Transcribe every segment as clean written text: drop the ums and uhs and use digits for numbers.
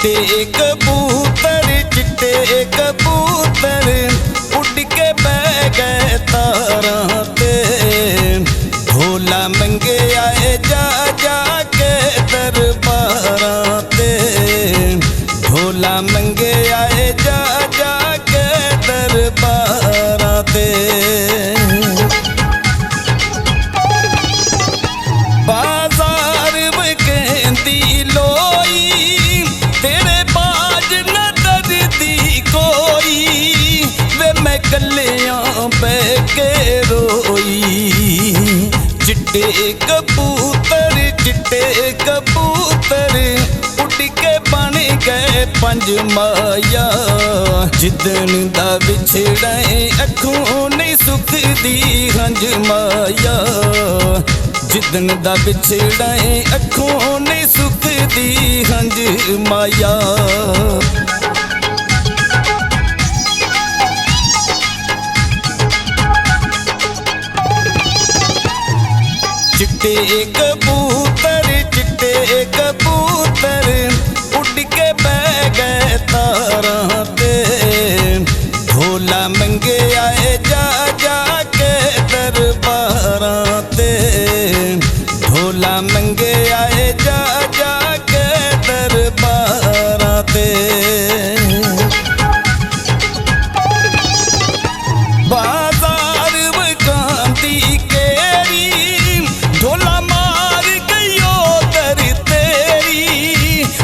चिट्टे कबूतर उड़ के बह गए तारां ते। ढोला मंगे आए जा जा के दरबारां ते। ढोला मंगे आए जा जा के दरबारां ते। बाजार वकेंदी लोई तेरे बाज न दरदी कोई। वे मैं कलियां बह के रोई। चिट्टे कबूतर उड़ के बन गए पंज माया। जिदन दा विछड़े अखों नहीं सुखदी हंज माया। जिदन दा विछड़े अखों नहीं सुखदी हंज माया। चिट्टे कबूतर उड़ के बह गए तारां ते। ढोला मंगे आए जा जा के दरबारां ते। ढोला मंगे आए जा जा के दरबारां ते। बाजार वकांदी केरी ढोला मार गयो दर तेरी।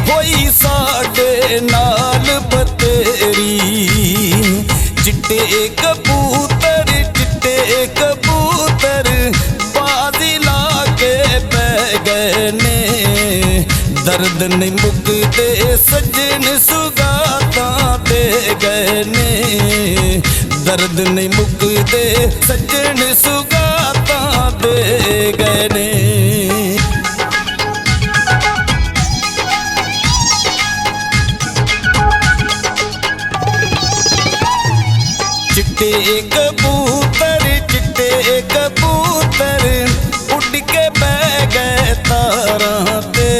होई साडे नाल बतेरी। चिट्टे कबूतर बाजी ला के बह गए ने। दर्द नहीं मुकदे सजन सुगातां दे गए ने। दर्द नहीं मुकदे सजन सुगातां दे गए ने। चिट्टे कबूतर उड़ के बह गए तारां ते।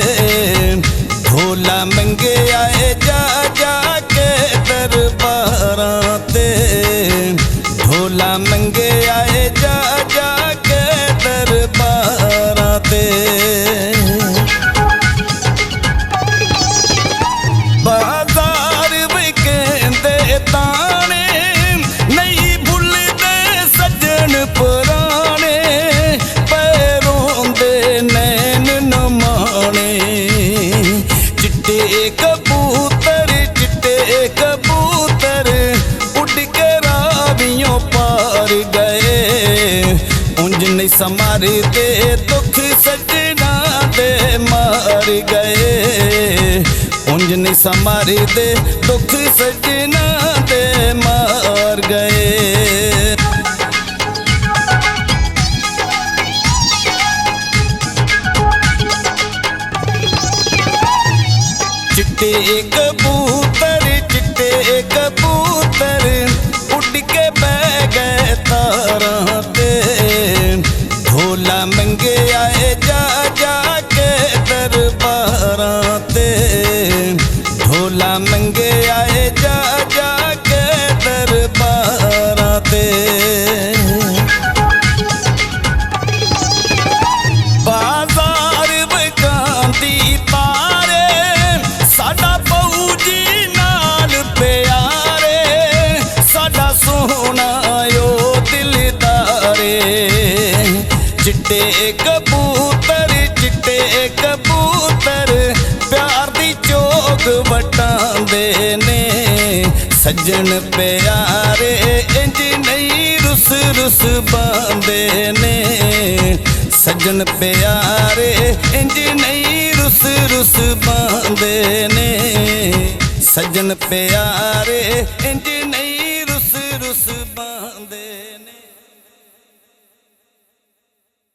ढोला मंगे आए जा जा के दरबारां ते। ढोला मंगे आए जा जा के दरबारां ते। बाजार वकेंदे ताने नहीं भुलदे सज्जन पुराने। पैरों दे नैन न माने। चिट्टे कबूतर उड़ के रावियों पार गए। उंज नहीं संवारदे दुख सजना दे मार गए। उंज नहीं संवारदे दुख सजना दे मार गए। चिट्टे कबूतर उड़ के बह गए तारां ते। ढोला मंगे आए जा जा के दरबारां ते। ढोला मंगे आए जा जा के दरबारां ते। बाजार वकांदी तारे साडा फौजी नाल प्यारे। साडा सोहना यो दिलदारे। चिट्टे कबूतर प्यार दी चोग वटांदे ने। सज्जन प्यारे इंज नहीं रुस बांदे ने। सज्जन प्यारे इंज नहीं रुस बांदे ने। सज्जन प्यारे इंज नहीं